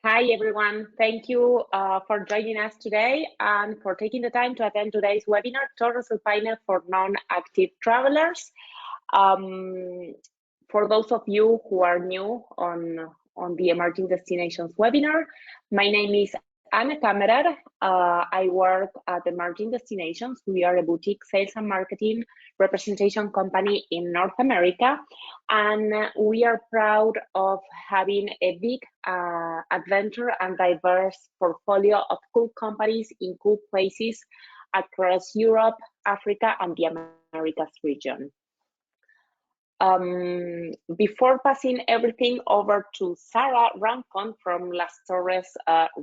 Hi, everyone. Thank you for joining us today and for taking the time to attend today's webinar, Torres del Paine for non-active travelers. For those of you who are new on the Emerging Destinations webinar, my name is Anna Kammerer. I work at Emerging Destinations. We are a boutique sales and marketing representation company in North America, and we are proud of having a big adventure and diverse portfolio of cool companies in cool places across Europe, Africa, and the Americas region. Before passing everything over to Sarah Rancon from Las Torres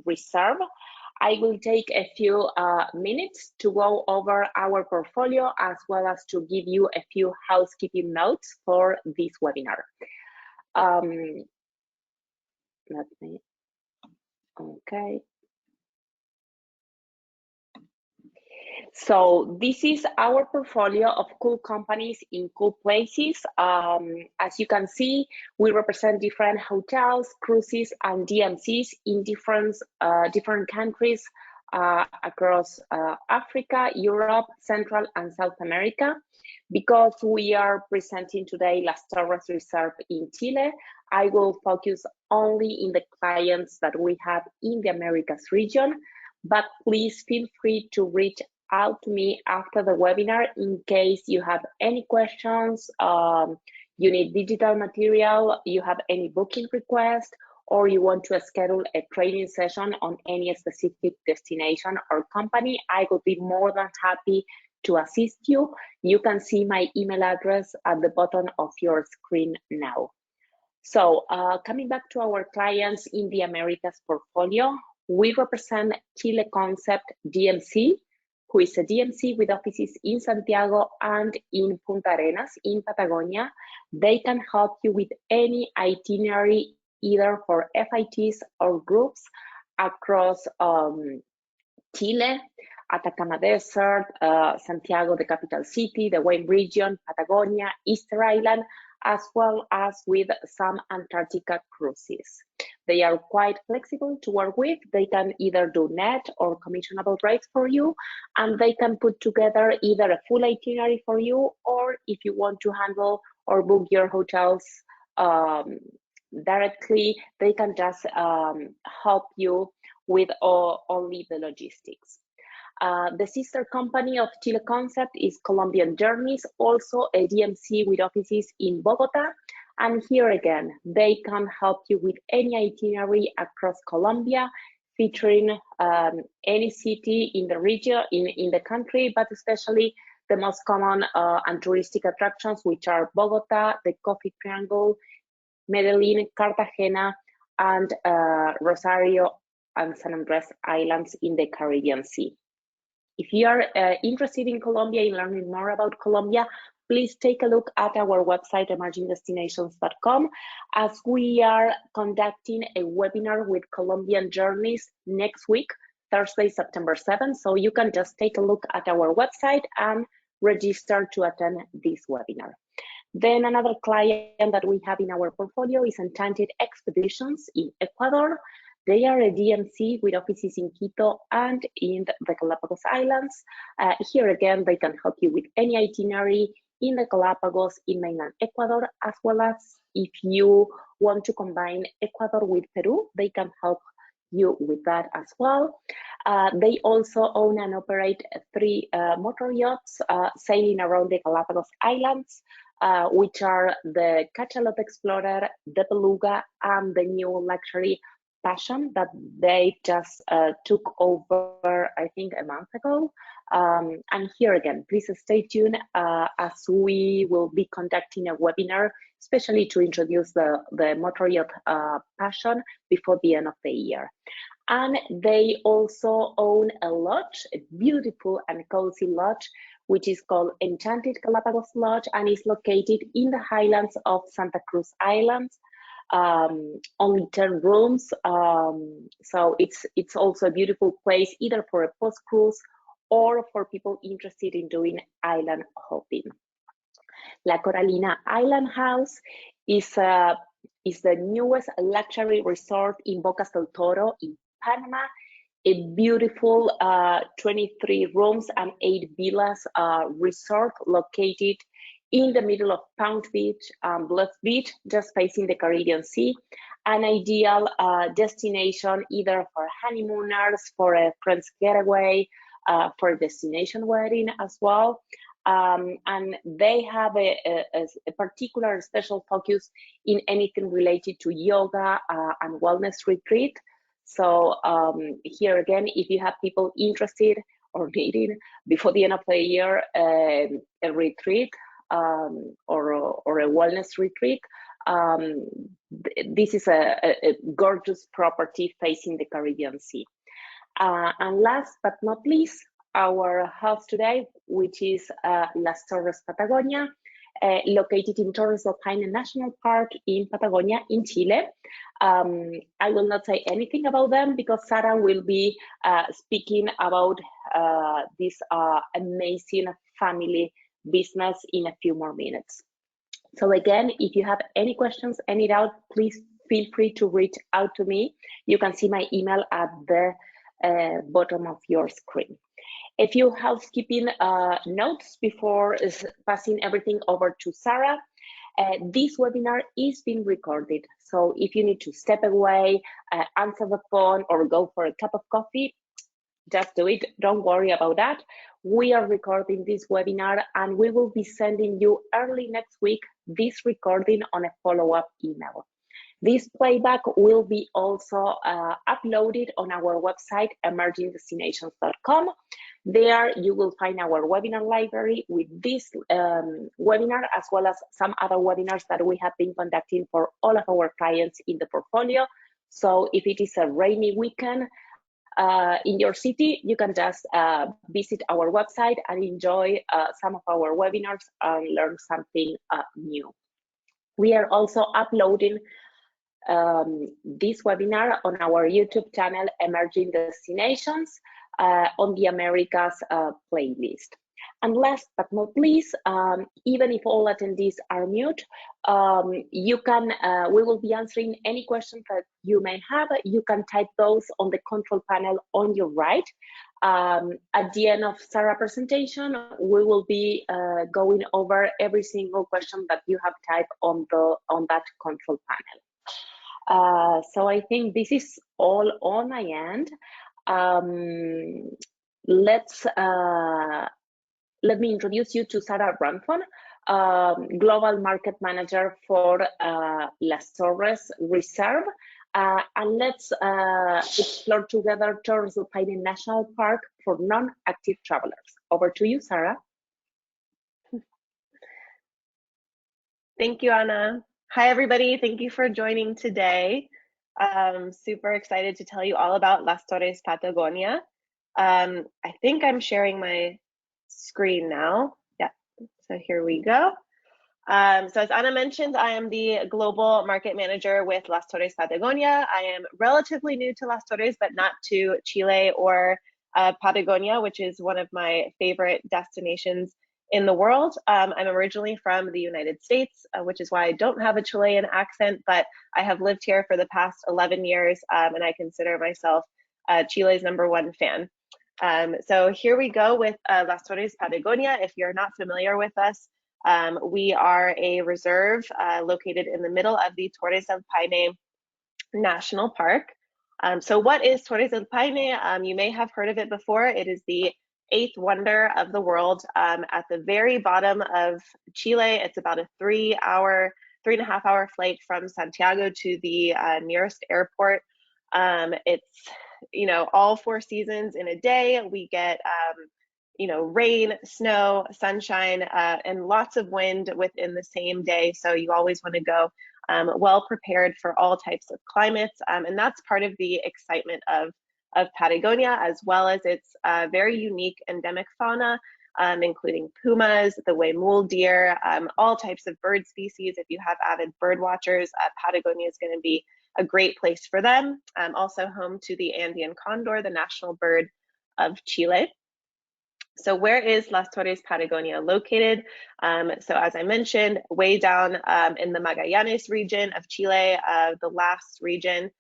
Reserve, I will take a few minutes to go over our portfolio as well as to give you a few housekeeping notes for this webinar. Okay. So this is our portfolio of cool companies in cool places. As you can see, we represent different hotels, cruises, and DMCs in different countries across Africa, Europe, Central, and South America. Because we are presenting today Las Torres Reserve in Chile, I will focus only in the clients that we have in the Americas region, but please feel free to reach out to me after the webinar in case you have any questions, you need digital material, you have any booking request, or you want to schedule a training session on any specific destination or company. I will be more than happy to assist you. You can see my email address at the bottom of your screen now. So coming back to our clients in the Americas portfolio, we represent Chile Concept DMC, who is a DMC with offices in Santiago and in Punta Arenas in Patagonia. They can help you with any itinerary, either for FITs or groups across Chile, Atacama Desert, Santiago, the capital city, the Wayne region, Patagonia, Easter Island, as well as with some Antarctica cruises. They are quite flexible to work with. They can either do net or commissionable rates for you, and they can put together either a full itinerary for you, or if you want to handle or book your hotels directly, they can just help you with only the logistics. The sister company of Chile Concept is Colombian Journeys, also a DMC with offices in Bogota. And here again, they can help you with any itinerary across Colombia, featuring any city in the region, in the country, but especially the most common and touristic attractions, which are Bogota, the Coffee Triangle, Medellin, Cartagena, and Rosario and San Andres Islands in the Caribbean Sea. If you are interested in Colombia, in learning more about Colombia, please take a look at our website, emergingdestinations.com, as we are conducting a webinar with Colombian Journeys next week, Thursday, September 7th. So you can just take a look at our website and register to attend this webinar. Then another client that we have in our portfolio is Enchanted Expeditions in Ecuador. They are a DMC with offices in Quito and in the Galapagos Islands. Here again, they can help you with any itinerary in the Galapagos in mainland Ecuador, as well as if you want to combine Ecuador with Peru, they can help you with that as well. They also own and operate 3 motor yachts sailing around the Galapagos Islands, which are the Cachalot Explorer, the Beluga, and the new luxury Passion that they just took over, I think, a month ago. And here again, please stay tuned as we will be conducting a webinar, especially to introduce the motor yacht Passion before the end of the year. And they also own a lodge, a beautiful and cozy lodge, which is called Enchanted Galapagos Lodge and is located in the highlands of Santa Cruz Islands. Only 10 rooms, so it's also a beautiful place either for a post-cruise or for people interested in doing island hopping. La Coralina Island House is a is the newest luxury resort in Bocas del Toro in Panama. A beautiful 23 rooms and 8 villas resort located in the middle of Palm Beach, Bluff Beach, just facing the Caribbean Sea. An ideal destination either for honeymooners, for a friend's getaway, for a destination wedding as well. And they have a particular special focus in anything related to yoga and wellness retreat. So here again, if you have people interested or needing before the end of the year a retreat or a wellness retreat, this is a gorgeous property facing the Caribbean Sea. And last but not least, our house today, which is Las Torres, Patagonia, located in Torres del Paine National Park in Patagonia in Chile. I will not say anything about them because Sarah will be speaking about this amazing family business in a few more minutes. So again, if you have any questions, any doubt, please feel free to reach out to me. You can see my email at the bottom of your screen. A few housekeeping notes before passing everything over to Sarah. This webinar is being recorded. So if you need to step away, answer the phone, or go for a cup of coffee, just do it. Don't worry about that. We are recording this webinar and we will be sending you early next week this recording on a follow-up email. This playback will be also uploaded on our website, emergingdestinations.com. There you will find our webinar library with this webinar, as well as some other webinars that we have been conducting for all of our clients in the portfolio. So if it is a rainy weekend in your city, you can just visit our website and enjoy some of our webinars and learn something new. We are also uploading this webinar on our YouTube channel, Emerging Destinations, on the Americas playlist. And last but not least, even if all attendees are mute, you can, we will be answering any questions that you may have. You can type those on the control panel on your right. At the end of Sarah's presentation, we will be going over every single question that you have typed on that control panel. So I think this is all on my end. Let me introduce you to Sarah Branfon, Global Market Manager for Las Torres Reserve. And let's explore together Torres del Paine National Park for non-active travelers. Over to you, Sarah. Thank you, Ana. Hi, everybody. Thank you for joining today. Super excited to tell you all about Las Torres, Patagonia. I think I'm sharing my screen now. Yeah, so here we go. So as Ana mentioned, I am the Global Market Manager with Las Torres, Patagonia. I am relatively new to Las Torres, but not to Chile or Patagonia, which is one of my favorite destinations in the world. I'm originally from the United States, which is why I don't have a Chilean accent, but I have lived here for the past 11 years, and I consider myself Chile's #1 fan. So here we go with Las Torres, Patagonia. If you're not familiar with us, we are a reserve located in the middle of the Torres del Paine National Park. So what is Torres del Paine? You may have heard of it before. It is the 8th wonder of the world at the very bottom of Chile. It's about a 3.5 hour flight from Santiago to the nearest airport. It's, you know, all 4 seasons in a day. We get, you know, rain, snow, sunshine, and lots of wind within the same day. So you always want to go well prepared for all types of climates. And that's part of the excitement of Patagonia, as well as its very unique endemic fauna, including pumas, the huemul deer, all types of bird species. If you have avid bird watchers, Patagonia is going to be a great place for them. Also home to the Andean condor, the national bird of Chile. So where is Las Torres Patagonia located? So as I mentioned, way down in the Magallanes region of Chile, the last region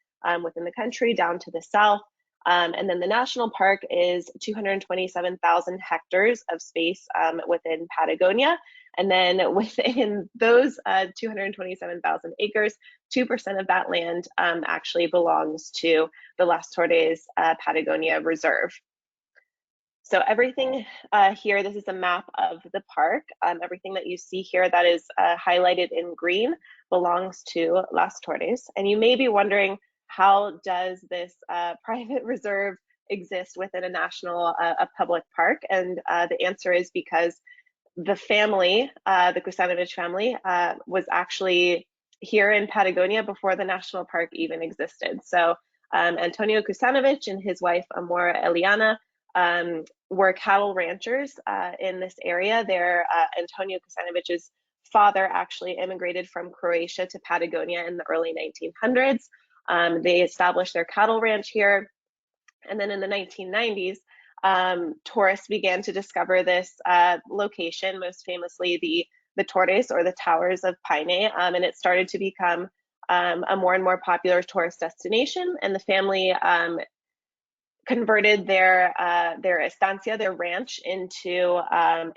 within the country, down to the south. And then the national park is 227,000 hectares of space within Patagonia. And then within those 227,000 acres, 2% of that land actually belongs to the Las Torres Patagonia Reserve. So everything here, this is a map of the park. Everything that you see here that is highlighted in green belongs to Las Torres. And you may be wondering, how does this private reserve exist within a national, a public park? And the answer is because the family, the Kusanovich family, was actually here in Patagonia before the national park even existed. So Antonio Kusanovich and his wife, Amor Eliana, were cattle ranchers in this area. Antonio Kusanovich's father actually immigrated from Croatia to Patagonia in the early 1900s. They established their cattle ranch here. And then in the 1990s, tourists began to discover this location, most famously the Torres, or the Towers of Paine, and it started to become a more and more popular tourist destination. And the family converted their estancia, their ranch, into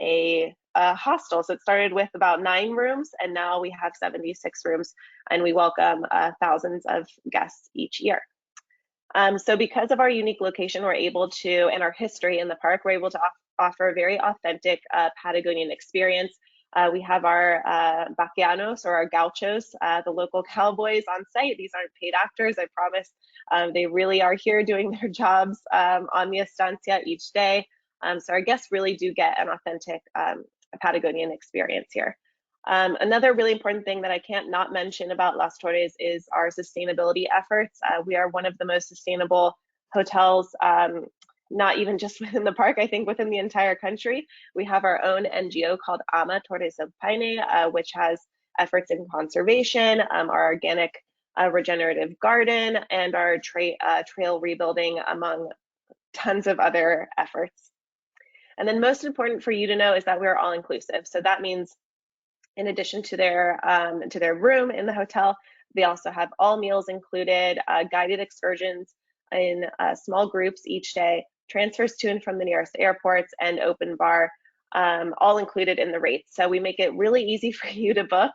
a hostel. So it started with about 9 rooms, and now we have 76 rooms, and we welcome thousands of guests each year. So because of our unique location, we're able to, and our history in the park, we're able to offer a very authentic Patagonian experience. We have our vaqueanos, or our gauchos, the local cowboys on site. These aren't paid actors, I promise. They really are here doing their jobs on the estancia each day. So our guests really do get an authentic Patagonian experience here. Another really important thing that I can't not mention about Las Torres is our sustainability efforts. We are one of the most sustainable hotels, not even just within the park, I think within the entire country. We have our own NGO called AMA Torres del Paine, which has efforts in conservation, our organic regenerative garden, and our trail rebuilding, among tons of other efforts. And then most important for you to know is that we're all inclusive. So that means in addition to their room in the hotel, they also have all meals included, guided excursions in small groups each day, transfers to and from the nearest airports, and open bar, all included in the rates. So we make it really easy for you to book.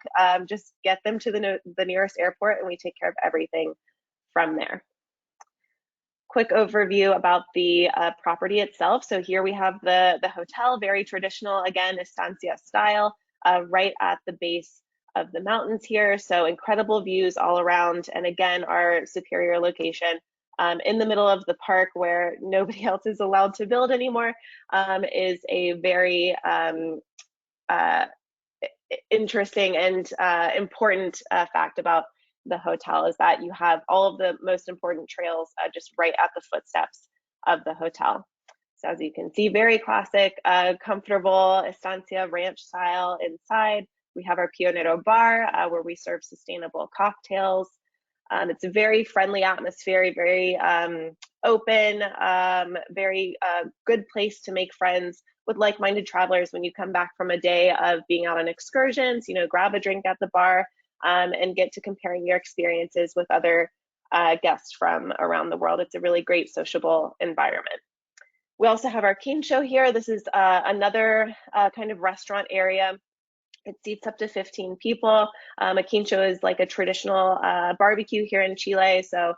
Just get them to the nearest airport, and we take care of everything from there. Quick overview about the property itself. So here we have the hotel, very traditional, again, estancia style, right at the base of the mountains here. So incredible views all around. And again, our superior location in the middle of the park, where nobody else is allowed to build anymore, is a very interesting and important fact about the hotel, is that you have all of the most important trails just right at the footsteps of the hotel. So as you can see, very classic, comfortable estancia ranch style inside. We have our Pionero bar where we serve sustainable cocktails. It's a very friendly atmosphere, very open, very good place to make friends with like-minded travelers when you come back from a day of being out on excursions. Grab a drink at the bar and get to comparing your experiences with other guests from around the world. It's a really great sociable environment. We also have our quincho here. This is another kind of restaurant area. It seats up to 15 people. A quincho is like a traditional barbecue here in Chile. So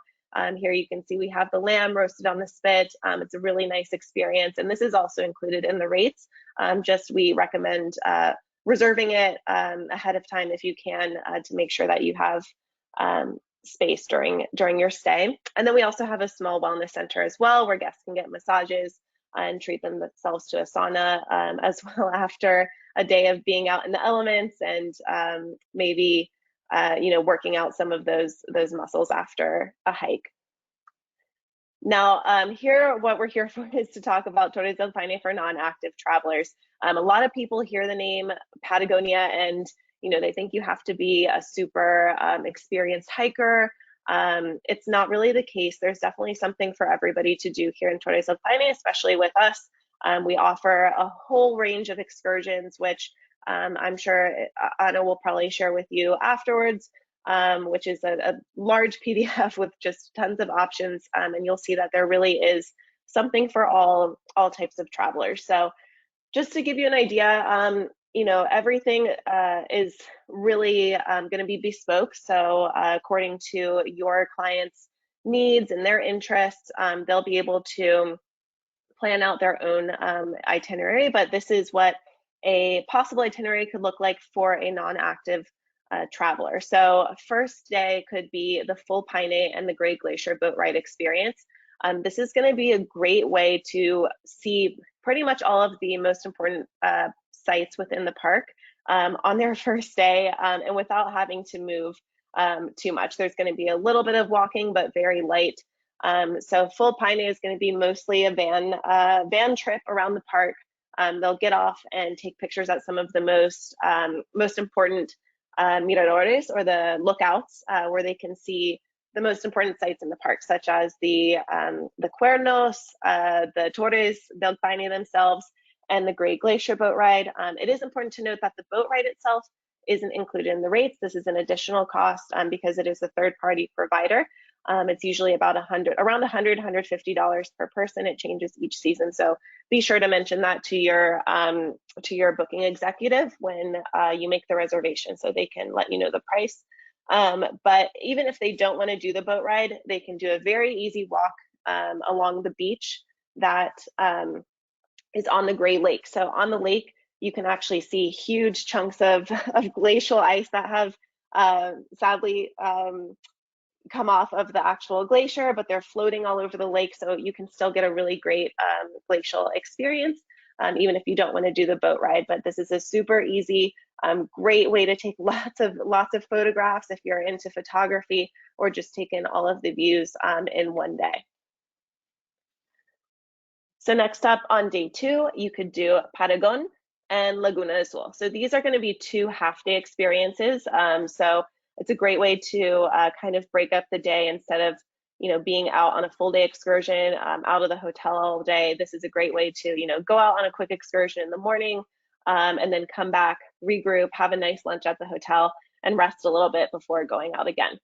here you can see we have the lamb roasted on the spit. It's a really nice experience. And this is also included in the rates. Just we recommend reserving it ahead of time if you can, to make sure that you have space during your stay. And then we also have a small wellness center as well, where guests can get massages and treat themselves to a sauna as well after a day of being out in the elements, and maybe working out some of those muscles after a hike. Now, what we're here for is to talk about Torres del Paine for non-active travelers. A lot of people hear the name Patagonia and they think you have to be a super experienced hiker. It's not really the case. There's definitely something for everybody to do here in Torres del Paine, especially with us. We offer a whole range of excursions, which I'm sure Anna will probably share with you afterwards, which is a large PDF with just tons of options. And you'll see that there really is something for all types of travelers. So just to give you an idea, you know, everything is really going to be bespoke. So according to your clients' needs and their interests, they'll be able to plan out their own itinerary, but this is what a possible itinerary could look like for a non-active traveler. So first day could be the full Paine and the Great Glacier boat ride experience. This is going to be a great way to see pretty much all of the most important sites within the park on their first day, and without having to move too much. There's going to be a little bit of walking, but very light. So full Paine is going to be mostly a van trip around the park. They'll get off and take pictures at some of the most important miradores, or the lookouts, where they can see the most important sites in the park, such as the Cuernos, the Torres del Paine themselves, and the Great Glacier boat ride. It is important to note that the boat ride itself isn't included in the rates. This is an additional cost because it is a third-party provider. It's usually about around $100, $150 per person. It changes each season, so be sure to mention that to your booking executive when you make the reservation, so they can let you know the price. But even if they don't want to do the boat ride, they can do a very easy walk along the beach that is on the Great Lake. So on the lake, you can actually see huge chunks of glacial ice that have sadly come off of the actual glacier, but they're floating all over the lake, so you can still get a really great glacial experience, even if you don't want to do the boat ride. But this is a super easy, great way to take lots of photographs if you're into photography, or just take in all of the views in one day. So next up on day 2, you could do Patagon and Laguna Azul. So these are going to be 2 half-day experiences. So it's a great way to kind of break up the day. Instead of, you know, being out on a full day excursion, out of the hotel all day. This is a great way to, you know, go out on a quick excursion in the morning, and then come back, regroup, have a nice lunch at the hotel, and rest a little bit before going out again.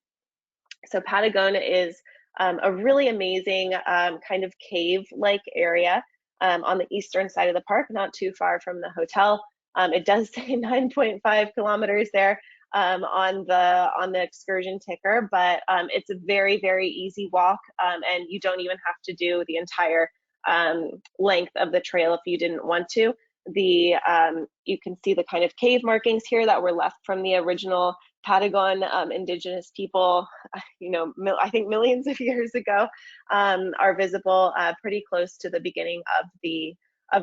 So Patagonia is a really amazing kind of cave-like area on the eastern side of the park, not too far from the hotel. It does say 9.5 kilometers there on the excursion ticker, but it's a very, very easy walk, and you don't even have to do the entire length of the trail if you didn't want to. You can see the kind of cave markings here that were left from the original Patagon indigenous people, you know, I think millions of years ago, are visible pretty close to the beginning of the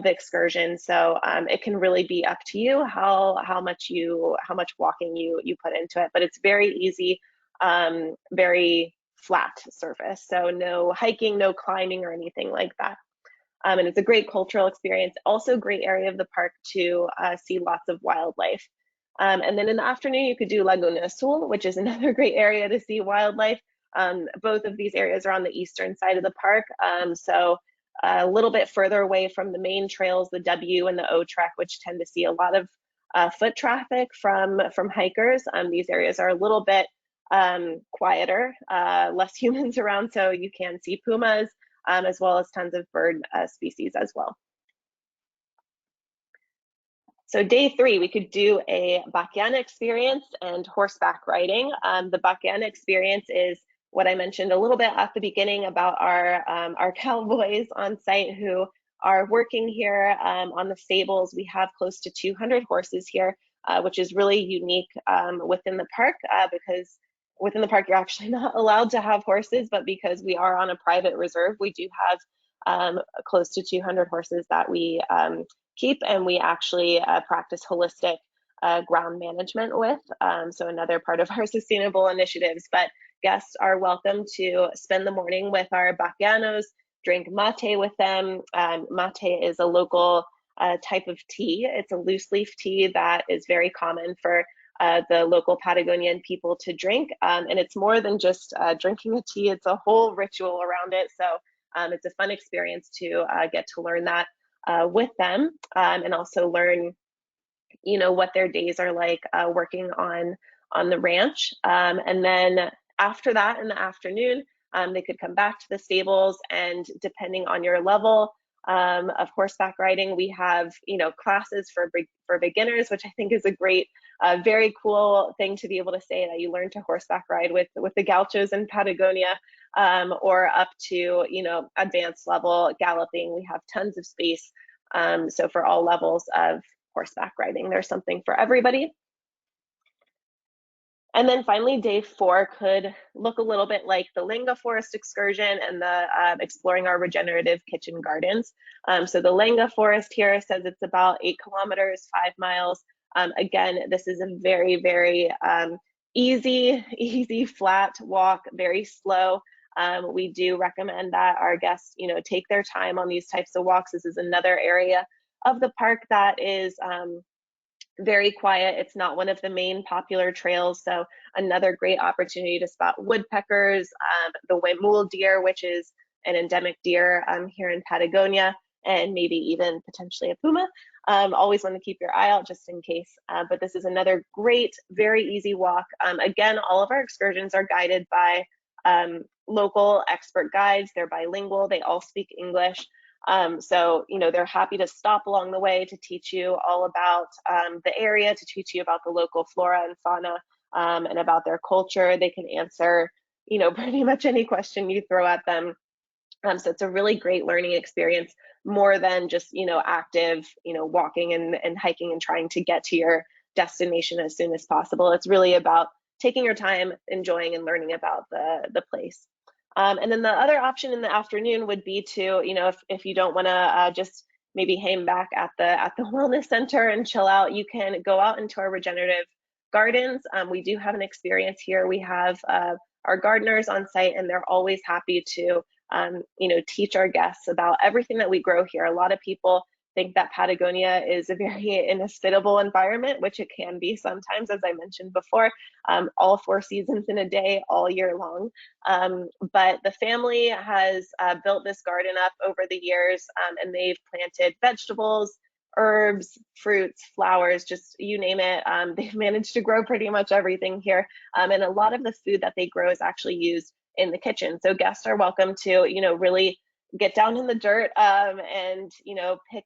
excursion. So it can really be up to you how much walking you put into it, but it's very easy, very flat surface. So no hiking, no climbing or anything like that. And it's a great cultural experience. Also great area of the park to see lots of wildlife. And then in the afternoon, you could do Laguna Azul, which is another great area to see wildlife. Both of these areas are on the eastern side of the park. So a little bit further away from the main trails, the W and the O track, which tend to see a lot of foot traffic from hikers. These areas are a little bit quieter, less humans around, so you can see pumas, as well as tons of bird species as well. So day 3, we could do a Baquiana experience and horseback riding. The Baquiana experience is what I mentioned a little bit at the beginning about our cowboys on site who are working here on the stables. We have close to 200 horses here, which is really unique within the park, because within the park you're actually not allowed to have horses, but because we are on a private reserve, we do have close to 200 horses that we keep, and we actually practice holistic ground management with. So another part of our sustainable initiatives. But guests are welcome to spend the morning with our Baquianos, drink mate with them. Mate is a local type of tea. It's a loose leaf tea that is very common for the local Patagonian people to drink. And it's more than just drinking a tea, it's a whole ritual around it. So it's a fun experience to get to learn that. with them, and also learn, what their days are like working on the ranch. And then after that, in the afternoon, they could come back to the stables, and depending on your level of horseback riding, we have classes for beginners, which I think is a great, very cool thing to be able to say that you learn to horseback ride with the gauchos in Patagonia, or up to advanced level galloping. We have tons of space, so for all levels of horseback riding, there's something for everybody. And then finally, day 4 could look a little bit like the Lenga Forest excursion and the exploring our regenerative kitchen gardens. So the Lenga Forest here says it's about 8 kilometers, 5 miles. Again, this is a very, very easy, flat walk, very slow. We do recommend that our guests, take their time on these types of walks. This is another area of the park that is very quiet. It's not one of the main popular trails, so another great opportunity to spot woodpeckers, the huemul deer, which is an endemic deer here in Patagonia, and maybe even potentially a puma. Always want to keep your eye out just in case, but this is another great, very easy walk. Again, all of our excursions are guided by local expert guides. They're bilingual, they all speak English. So, they're happy to stop along the way to teach you all about the area, to teach you about the local flora and fauna, and about their culture. They can answer, pretty much any question you throw at them. So it's a really great learning experience, more than just, active, walking and hiking and trying to get to your destination as soon as possible. It's really about taking your time, enjoying and learning about the place. And then the other option in the afternoon would be to, if you don't want to just maybe hang back at the wellness center and chill out, you can go out into our regenerative gardens. We do have an experience here. We have our gardeners on site, and they're always happy to, teach our guests about everything that we grow here. A lot of people think that Patagonia is a very inhospitable environment, which it can be sometimes, as I mentioned before, all 4 seasons in a day, all year long. But the family has built this garden up over the years, and they've planted vegetables, herbs, fruits, flowers, just you name it. They've managed to grow pretty much everything here. And a lot of the food that they grow is actually used in the kitchen. So guests are welcome to, really get down in the dirt, and, pick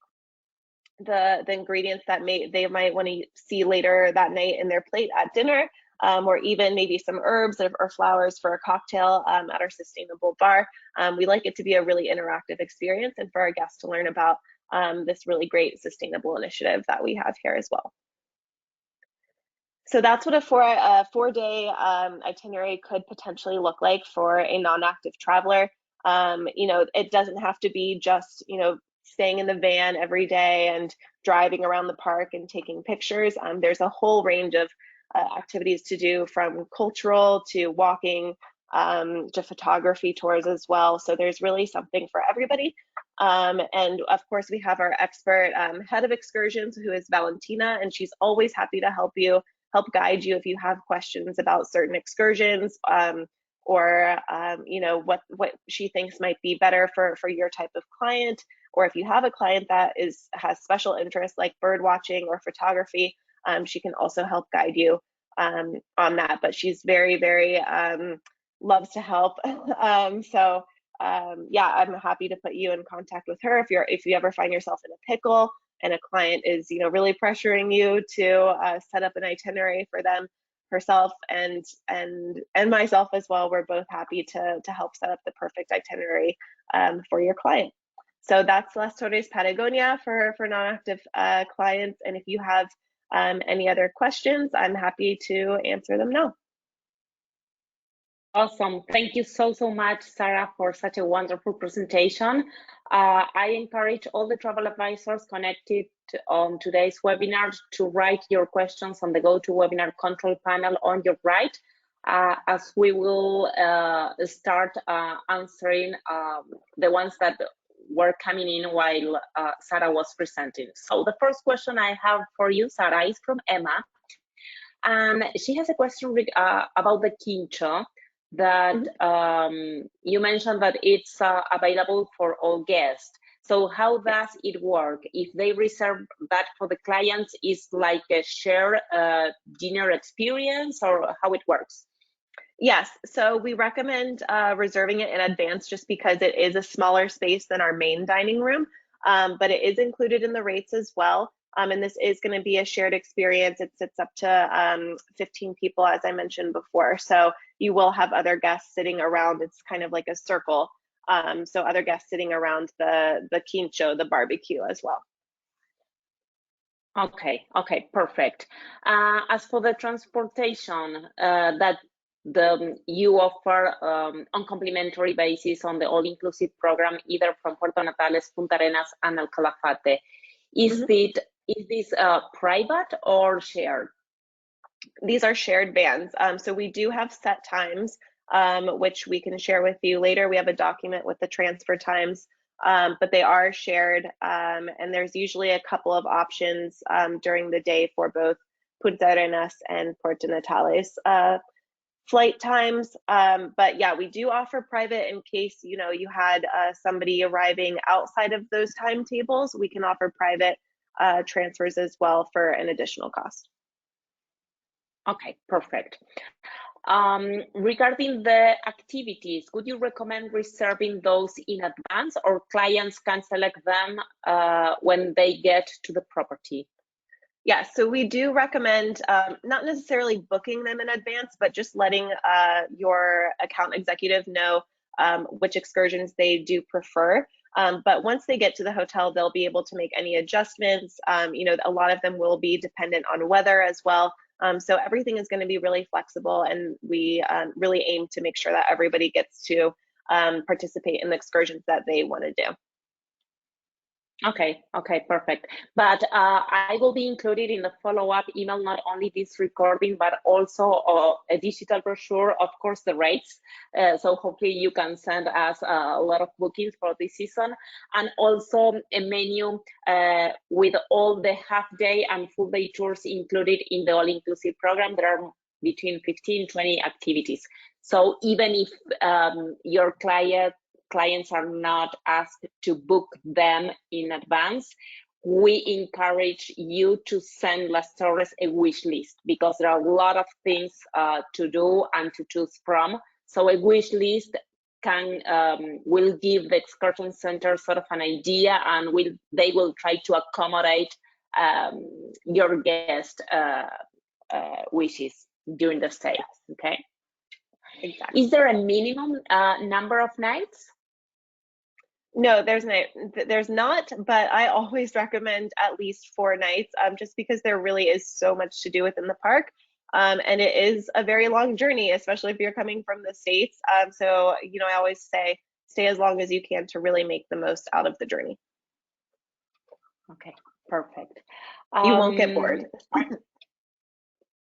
the ingredients that they might want to see later that night in their plate at dinner, or even maybe some herbs or flowers for a cocktail at our sustainable bar. We like it to be a really interactive experience, and for our guests to learn about this really great sustainable initiative that we have here as well. So that's what a 4-day itinerary could potentially look like for a non-active traveler. It doesn't have to be just, staying in the van every day and driving around the park and taking pictures. There's a whole range of activities to do, from cultural to walking, to photography tours as well. So there's really something for everybody. And of course, we have our expert head of excursions, who is Valentina, and she's always happy to help guide you if you have questions about certain excursions, or what she thinks might be better for your type of client, or if you have a client that has special interests like bird watching or photography, she can also help guide you on that. But she's very, very loves to help. Yeah, I'm happy to put you in contact with her if you ever find yourself in a pickle and a client is really pressuring you to set up an itinerary for them. Herself and myself as well, we're both happy to help set up the perfect itinerary for your client. So that's Las Torres Patagonia for non-active clients. And if you have any other questions, I'm happy to answer them now. Awesome. Thank you so much, Sarah, for such a wonderful presentation. I encourage all the travel advisors connected on today's webinar to write your questions on the GoToWebinar control panel on your right, as we will start answering the ones that were coming in while Sarah was presenting. So the first question I have for you, Sarah, is from Emma. And she has a question about the quincho that you mentioned that it's available for all guests. So how does it work? If they reserve that for the clients, is like a shared dinner experience, or how it works? Yes, so we recommend reserving it in advance just because it is a smaller space than our main dining room, but it is included in the rates as well. And this is going to be a shared experience. It sits up to 15 people, as I mentioned before. So you will have other guests sitting around. It's kind of like a circle. So other guests sitting around the quincho, the barbecue as well. Okay, okay, perfect. As for the transportation that you offer on complimentary basis on the all-inclusive program, either from Puerto Natales, Punta Arenas, and El Calafate, is this private or shared? These are shared vans. So we do have set times, which we can share with you later. We have a document with the transfer times, but they are shared. And there's usually a couple of options during the day for both Punta Arenas and Puerto Natales flight times. But yeah, we do offer private in case, you know, you had somebody arriving outside of those timetables. We can offer private transfers as well for an additional cost. Okay, perfect. Regarding the activities, would you recommend reserving those in advance, or clients can select them when they get to the property? Yeah, so we do recommend not necessarily booking them in advance, but just letting your account executive know which excursions they do prefer. But once they get to the hotel, they'll be able to make any adjustments. You know, a lot of them will be dependent on weather as well. So everything is going to be really flexible, and we really aim to make sure that everybody gets to participate in the excursions that they want to do. Okay, okay, perfect. But I will be included in the follow-up email, not only this recording, but also a digital brochure, of course, the rates. So hopefully you can send us a lot of bookings for this season, and also a menu with all the half-day and full-day tours included in the all-inclusive program. There are between 15, 20 activities. So even if your clients are not asked to book them in advance, we encourage you to send Las Torres a wish list, because there are a lot of things to do and to choose from. So a wish list will give the excursion center sort of an idea, and they will try to accommodate your guest wishes during the stay. Okay. Exactly. Is there a minimum number of nights? No, there's not, but I always recommend at least 4 nights, just because there really is so much to do within the park. And it is a very long journey, especially if you're coming from the States. So, you know, I always say stay as long as you can to really make the most out of the journey. Okay, perfect. You won't get bored.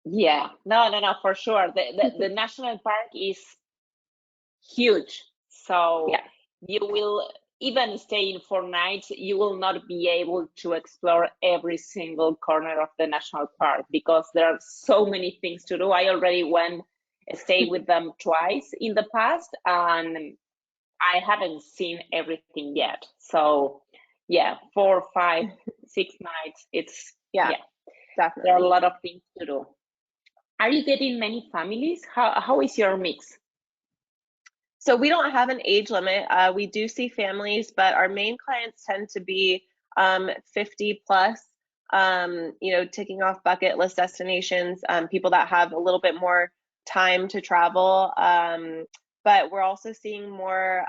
Yeah, no, for sure. The national park is huge. So Yeah. you will, even staying 4 nights, you will not be able to explore every single corner of the national park, because there are so many things to do. I already stayed with them twice in the past, and I haven't seen everything yet. So yeah, 4, 5, 6 nights, it's yeah, definitely. there are a lot of things to do. Are you getting many families? How is your mix? So we don't have an age limit. We do see families, but our main clients tend to be 50 plus, you know, ticking off bucket list destinations, people that have a little bit more time to travel. But we're also seeing more,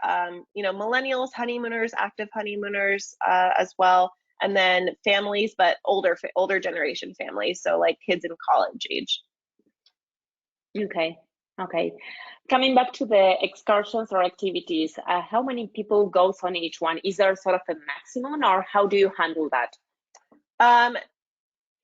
you know, millennials, honeymooners, active honeymooners as well. And then families, but older generation families. So like kids in college age. Okay. Okay. Coming back to the excursions or activities, how many people goes on each one? Is there sort of a maximum, or how do you handle that?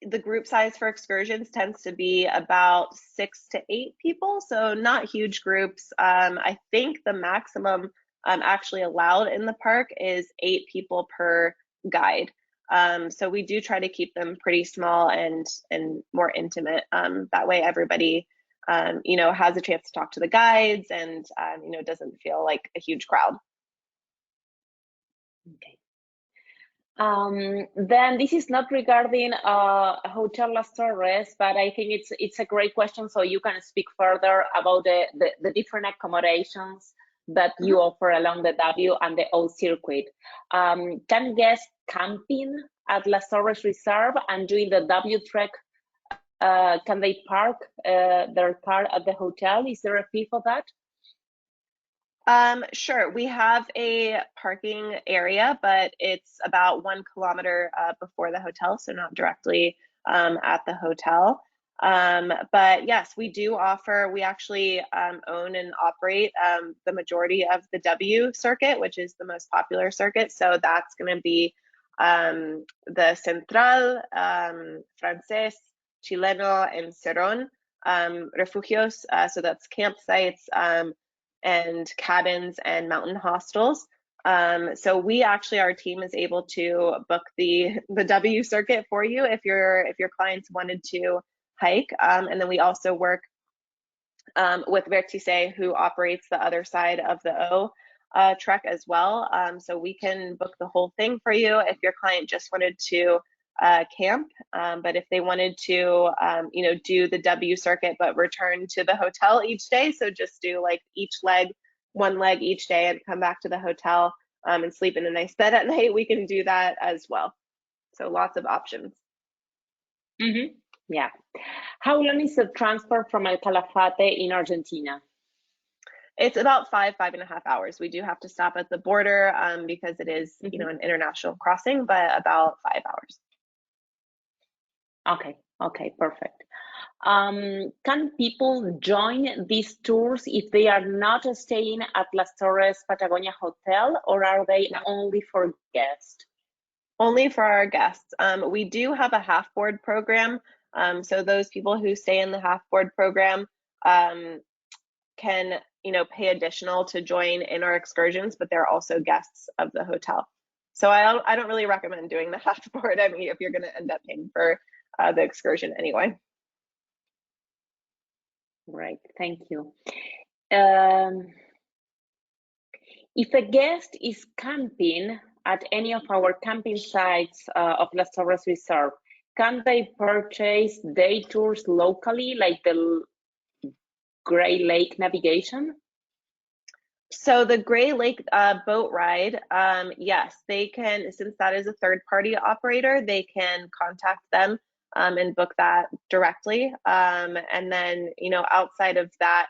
The group size for excursions tends to be about 6 to 8 people, so not huge groups. I think the maximum actually allowed in the park is 8 people per guide. So we do try to keep them pretty small and more intimate. That way everybody you know, has a chance to talk to the guides, and you know, doesn't feel like a huge crowd. Okay. Then this is not regarding Hotel Las Torres, but I think it's a great question. So you can speak further about the different accommodations that you offer along the W and the O circuit. Can guests camping at Las Torres Reserve and during the W trek, can they park their car at the hotel? Is there a fee for that? Sure. We have a parking area, but it's about 1 kilometer before the hotel, so not directly at the hotel. But yes, we do offer, we actually own and operate the majority of the W circuit, which is the most popular circuit. So that's going to be the Central, Francés, Chileno, and Cerrón refugios. So that's campsites and cabins and mountain hostels. So we actually, our team is able to book the W circuit for you if your clients wanted to hike. And then we also work with Vertice, who operates the other side of the O trek as well. So we can book the whole thing for you if your client just wanted to camp, but if they wanted to do the W circuit but return to the hotel each day, so just do like one leg each day and come back to the hotel and sleep in a nice bed at night, we can do that as well. So lots of options. Yeah. How long is the transport from El Calafate in Argentina? It's about 5.5 hours. We do have to stop at the border because it is an international crossing, but about 5 hours. Okay, perfect. Can people join these tours if they are not staying at Las Torres Patagonia Hotel, or are they only for guests? Only for our guests. We do have a half board program. So those people who stay in the half board program can pay additional to join in our excursions, but they're also guests of the hotel. So I don't really recommend doing the half board. I mean, if you're going to end up paying for the excursion anyway. Right, thank you. If a guest is camping at any of our camping sites of Las Torres Reserve, can they purchase day tours locally, like the Gray Lake navigation? So the Gray Lake boat ride, yes, they can, since that is a third-party operator, they can contact them and book that directly. And then, outside of that,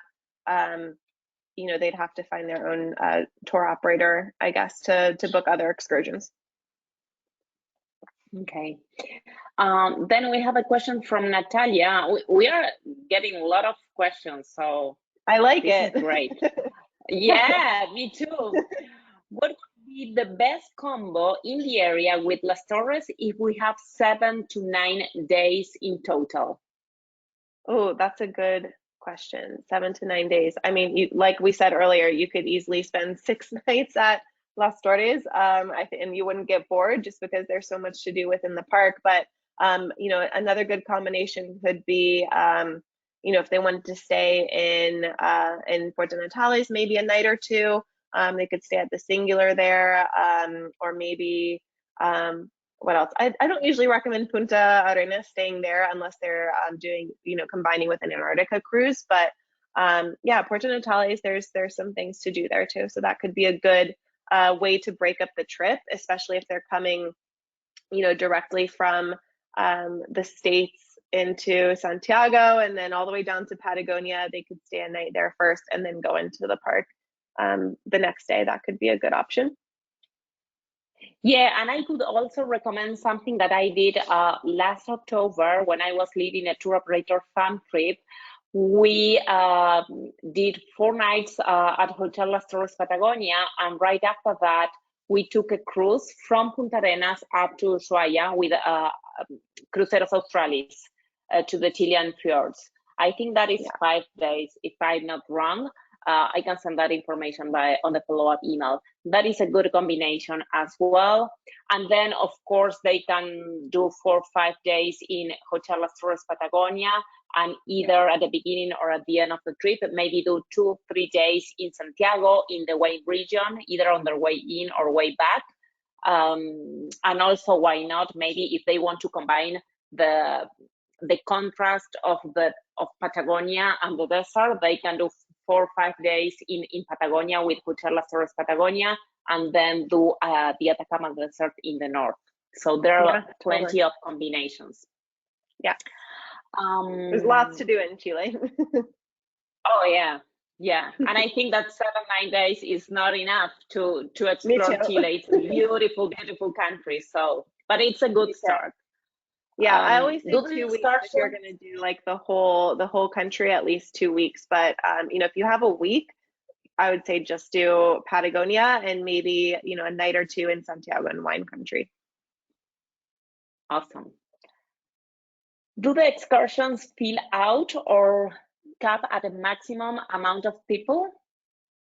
they'd have to find their own tour operator, I guess, to book other excursions. Okay. Then we have a question from Natalia. We are getting a lot of questions, so I like this it. is great. Yeah, me too. What would be the best combo in the area with Las Torres if we have 7 to 9 days in total? Oh, that's a good question. 7 to 9 days. I mean, like we said earlier, you could easily spend 6 nights at Las Torres, and you wouldn't get bored just because there's so much to do within the park. But another good combination could be, if they wanted to stay in Puerto Natales, maybe a night or two, they could stay at the Singular there, or maybe what else? I don't usually recommend Punta Arenas staying there unless they're doing, combining with an Antarctica cruise. But yeah, Puerto Natales, there's some things to do there too. So that could be a good way to break up the trip, especially if they're coming, directly from the States into Santiago and then all the way down to Patagonia. They could stay a night there first and then go into the park the next day. That could be a good option. Yeah, and I could also recommend something that I did last October when I was leading a tour operator farm trip. We did 4 nights at Hotel Las Torres Patagonia, and right after that, we took a cruise from Punta Arenas up to Ushuaia with Cruceros Australis to the Chilean fjords. I think that is 5 days, if I'm not wrong. I can send that information on the follow-up email. That is a good combination as well. And then, of course, they can do 4 or 5 days in Hotel Las Torres Patagonia, and either at the beginning or at the end of the trip, maybe do 2 or 3 days in Santiago in the Wayne region, either on their way in or way back. And also, why not? Maybe if they want to combine the contrast of Patagonia and the desert, they can do 4 or 5 days in Patagonia with Hotel Las Torres Patagonia, and then do the Atacama Desert in the north. So there are plenty of combinations. Yeah. There's lots to do in Chile. Oh yeah, yeah. And I think that 7-9 days is not enough to explore Chile. It's a beautiful, beautiful country. So, but it's a good start. Yeah, I always say 2 weeks if you're going to do like the whole country, at least 2 weeks. But you know, if you have a week, I would say just do Patagonia and maybe, you know, a night or two in Santiago and wine country. Awesome. Do the excursions fill out or cap at a maximum amount of people?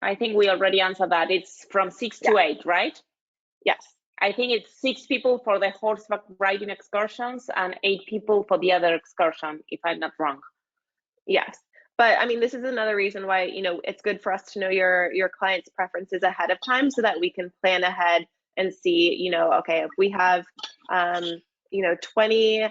I think we already answered that. It's from 6 to 8, right? Yes. I think it's 6 people for the horseback riding excursions and 8 people for the other excursion, if I'm not wrong. Yes. But I mean, this is another reason why, you know, it's good for us to know your client's preferences ahead of time so that we can plan ahead and see, you know, okay, if we have, you know, 20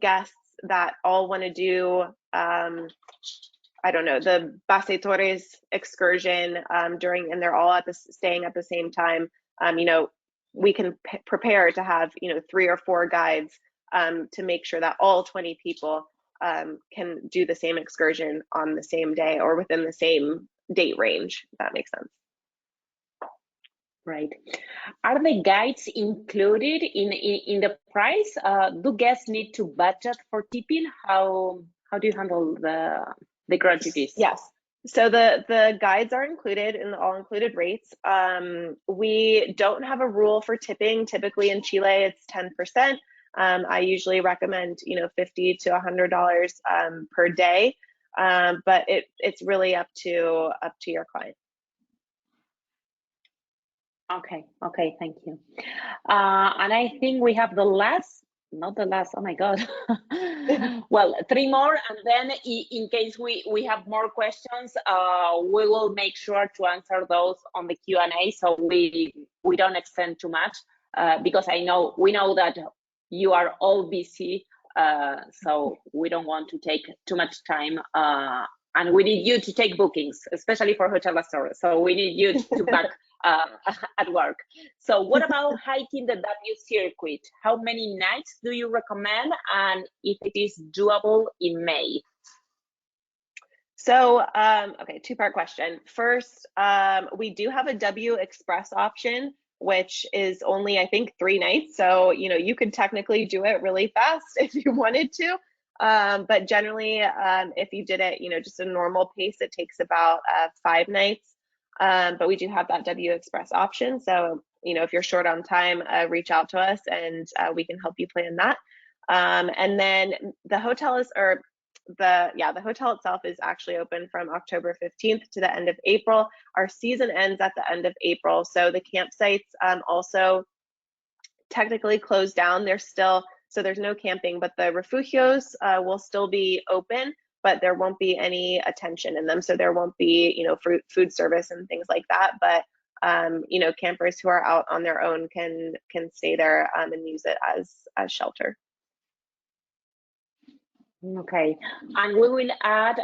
guests that all want to do, I don't know, the Las Torres excursion and they're all staying at the same time, you know, we can prepare to have, you know, 3 or 4 guides to make sure that all 20 people can do the same excursion on the same day or within the same date range, if that makes sense. Right. Are the guides included in the price? Do guests need to budget for tipping? How do you handle the gratuities? Yes. So the guides are included in the all-included rates. We don't have a rule for tipping. Typically in Chile, it's 10%. I usually recommend, you know, $50 to $100 per day, but it's really up to your client. Okay, thank you. And I think we have not the last, oh my God. Well, 3 more, and then in case we have more questions, we will make sure to answer those on the Q&A, so we don't extend too much, because we know that you are all busy, so we don't want to take too much time, and we need you to take bookings, especially for Hotel Las Torres. So we need you to back at work. So what about hiking the W circuit? How many nights do you recommend, and if it is doable in May? So, okay, 2-part question. First, we do have a W Express option, which is only, I think, 3 nights. So, you know, you could technically do it really fast if you wanted to. But generally, if you did it, you know, just a normal pace, it takes about 5 nights. But we do have that W Express option. So, you know, if you're short on time, reach out to us and we can help you plan that. And then the hotel the hotel itself is actually open from October 15th to the end of April. Our season ends at the end of April. So the campsites also technically closed down. So there's no camping, but the refugios will still be open, but there won't be any attention in them. So there won't be, you know, food service and things like that. But, you know, campers who are out on their own can stay there and use it as shelter. Okay, and we will add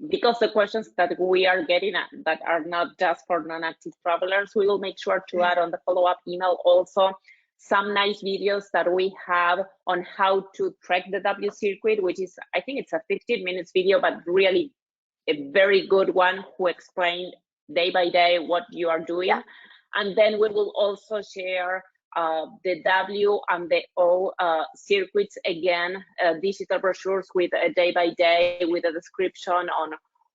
because the questions that we are getting that are not just for non-active travelers, we will make sure to add on the follow-up email also some nice videos that we have on how to trek the W circuit, which is, I think it's a 15 minutes video, but really a very good one who explained day by day what you are doing. Yeah. And then we will also share the W and the O circuits again, digital brochures with a day by day with a description on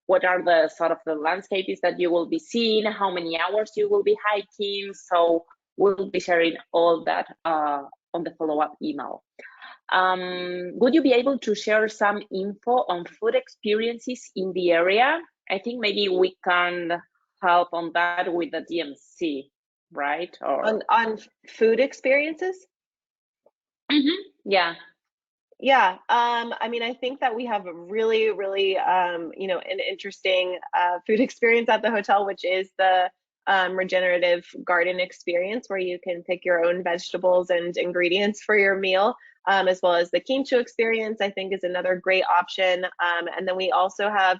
what are the sort of the landscapes that you will be seeing, how many hours you will be hiking. So we'll be sharing all that on the follow-up email. Would you be able to share some info on food experiences in the area? I think maybe we can help on that with the DMC. Right? Or on food experiences? Mm-hmm. Yeah. Yeah. I mean, I think that we have a really, you know, an interesting food experience at the hotel, which is the regenerative garden experience where you can pick your own vegetables and ingredients for your meal, as well as the quincho experience, I think is another great option. And then we also have,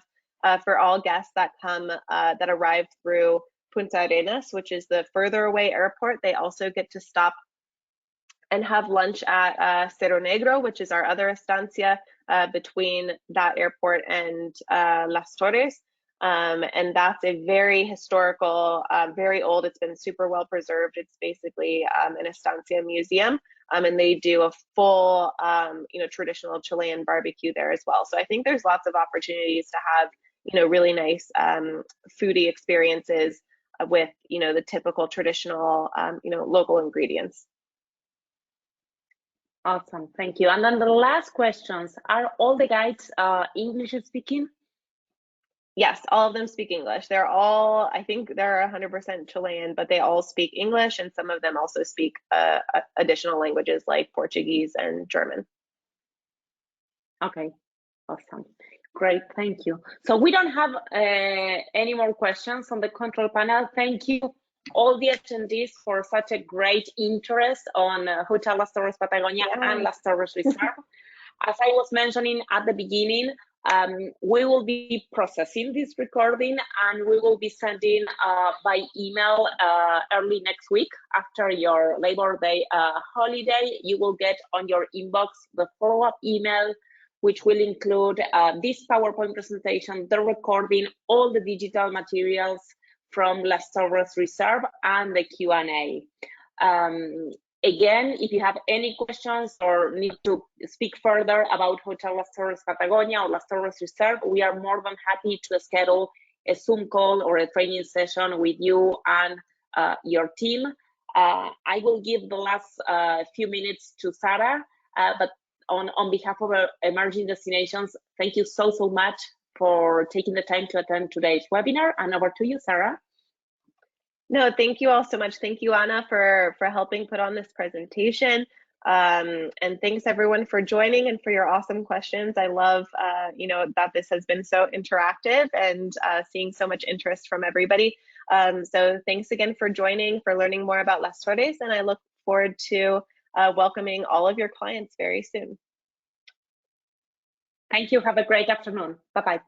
for all guests that come, that arrive through Punta Arenas, which is the further away airport, they also get to stop and have lunch at Cerro Negro, which is our other estancia between that airport and Las Torres. And that's a very historical, very old, it's been super well preserved. It's basically an estancia museum. And they do a full, traditional Chilean barbecue there as well. So I think there's lots of opportunities to have, really nice foodie experiences with, the typical traditional, local ingredients. Awesome, thank you. And then the last questions, are all the guides English speaking? Yes, all of them speak English. They're all, I think they're 100% Chilean, but they all speak English, and some of them also speak additional languages like Portuguese and German. Okay, awesome. Great, thank you. So we don't have any more questions on the control panel. Thank you all the attendees for such a great interest on Hotel Las Torres Patagonia and Las Torres Reserve. As I was mentioning at the beginning, we will be processing this recording and we will be sending by email early next week after your Labor Day holiday. You will get on your inbox the follow-up email, which will include this PowerPoint presentation, the recording, all the digital materials from Las Torres Reserve, and the Q&A. Again, if you have any questions or need to speak further about Hotel Las Torres Patagonia or Las Torres Reserve, we are more than happy to schedule a Zoom call or a training session with you and your team. I will give the last few minutes to Sarah, but on behalf of Emerging Destinations, thank you so much for taking the time to attend today's webinar. And over to you, Sarah. No, thank you all so much. Thank you, Anna, for helping put on this presentation. And thanks everyone for joining and for your awesome questions. I love, that this has been so interactive and seeing so much interest from everybody. So thanks again for joining, for learning more about Las Torres, and I look forward to welcoming all of your clients very soon. Thank you. Have a great afternoon. Bye-bye.